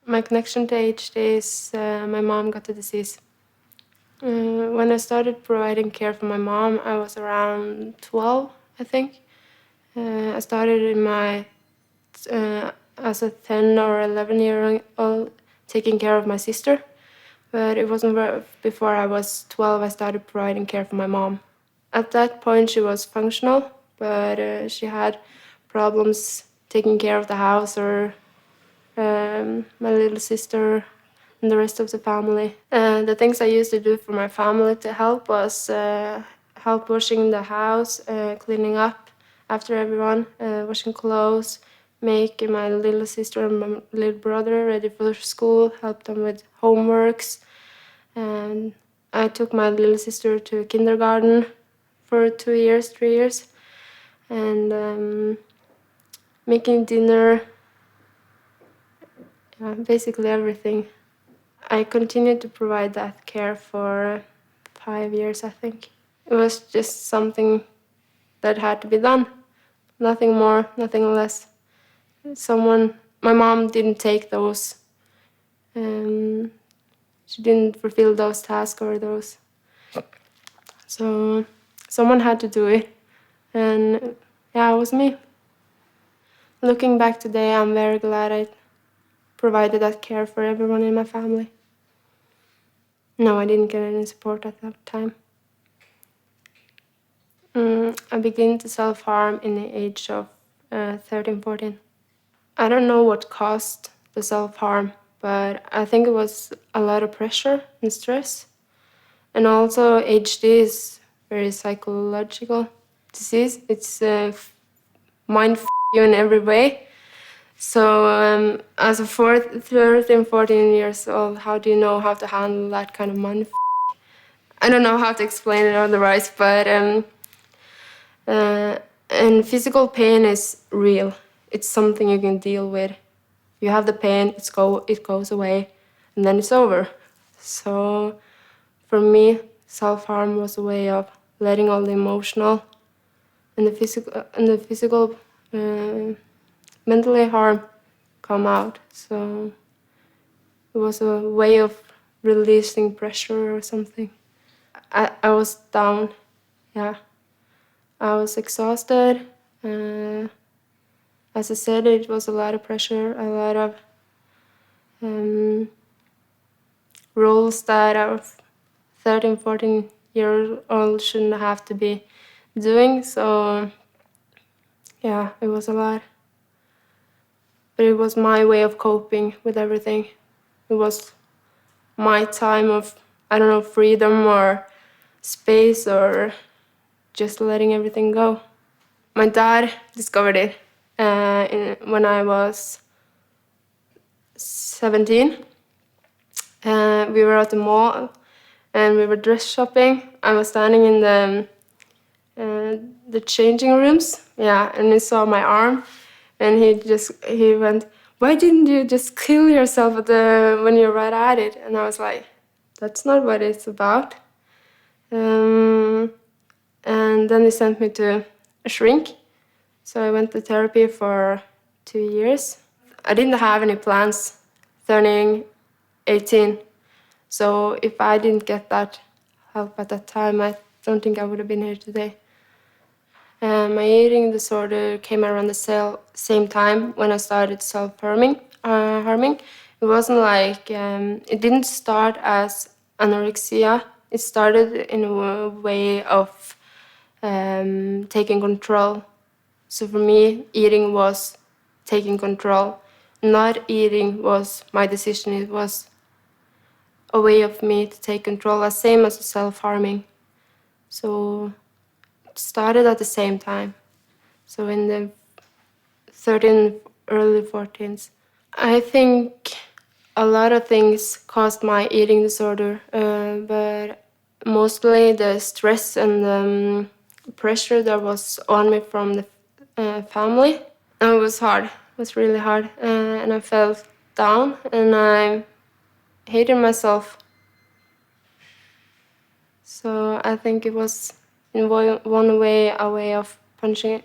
My connection to HD is my mom got the disease. When I started providing care for my mom, I was around 12, I think. I started in my as a 10 or 11-year-old taking care of my sister, but it wasn't before I was 12 I started providing care for my mom. At that point she was functional, but she had problems taking care of the house or my little sister and the rest of the family. The things I used to do for my family to help was help washing the house, cleaning up after everyone, washing clothes, make my little sister and my little brother ready for school, help them with homeworks. And I took my little sister to kindergarten for 2 years, 3 years, and making dinner, basically everything. I continued to provide that care for 5 years, I think. It was just something that had to be done. Nothing more, nothing less. My mom didn't take those. She didn't fulfill those tasks or those. So someone had to do it. And yeah, it was me. Looking back today, I'm very glad I provided that care for everyone in my family. No, I didn't get any support at that time. I began to self-harm in the age of 13, 14. I don't know what caused the self-harm, but I think it was a lot of pressure and stress. And also HD is very psychological disease. It's mind you in every way. So as a 13, 14 years old, how do you know how to handle that kind of mind? I don't know how to explain it otherwise, but and physical pain is real. It's something you can deal with. You have the pain, it goes away, and then it's over. So for me, self-harm was a way of letting all the emotional and the physical mentally harm come out. So it was a way of releasing pressure or something. I was down, yeah. I was exhausted. As I said, it was a lot of pressure, a lot of roles that a 13, 14-year-old shouldn't have to be doing. So yeah, it was a lot. But it was my way of coping with everything. It was my time of, I don't know, freedom or space or just letting everything go. My dad discovered it when I was 17. We were at the mall and we were dress shopping. I was standing in the changing rooms, yeah, and he saw my arm, and he went, "Why didn't you just kill yourself when you're right at it?" And I was like, "That's not what it's about." And then he sent me to a shrink. So I went to therapy for 2 years. I didn't have any plans turning 18. So if I didn't get that help at that time, I don't think I would have been here today. My eating disorder came around the same time when I started self-harming. It wasn't like, it didn't start as anorexia. It started in a way of taking control. So for me, eating was taking control. Not eating was my decision. It was a way of me to take control, the same as self-harming. So it started at the same time. So in the 13, early 14s. I think a lot of things caused my eating disorder, but mostly the stress and the pressure that was on me from the family. And it was hard. It was really hard. And I felt down and I hated myself. So I think it was in one way a way of punishing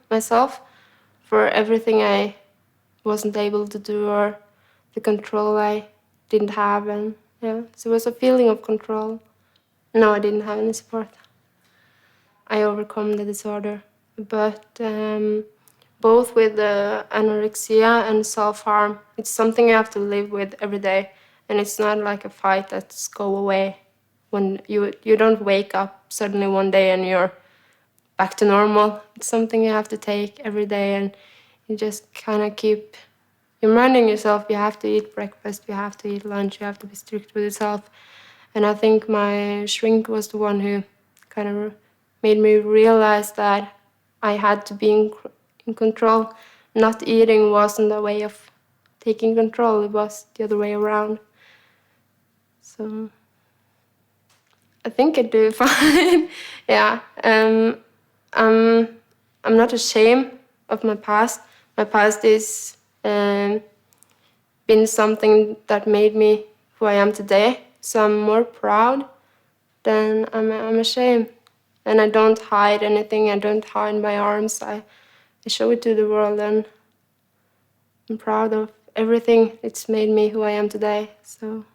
myself for everything I wasn't able to do or the control I didn't have, and yeah, so it was a feeling of control. No, I didn't have any support. I overcome the disorder, but both with anorexia and self-harm, it's something you have to live with every day, and it's not like a fight that's go away when you don't wake up suddenly one day and you're back to normal. It's something you have to take every day, and you just kind of keep reminding yourself you have to eat breakfast, you have to eat lunch, you have to be strict with yourself. And I think my shrink was the one who kind of made me realize that I had to be in control. Not eating wasn't a way of taking control, it was the other way around. So I think I do fine. Yeah. I'm not ashamed of my past. My past is been something that made me who I am today. So I'm more proud than I'm ashamed. And I don't hide anything. I don't hide my arms. I show it to the world, and I'm proud of everything. It's made me who I am today. So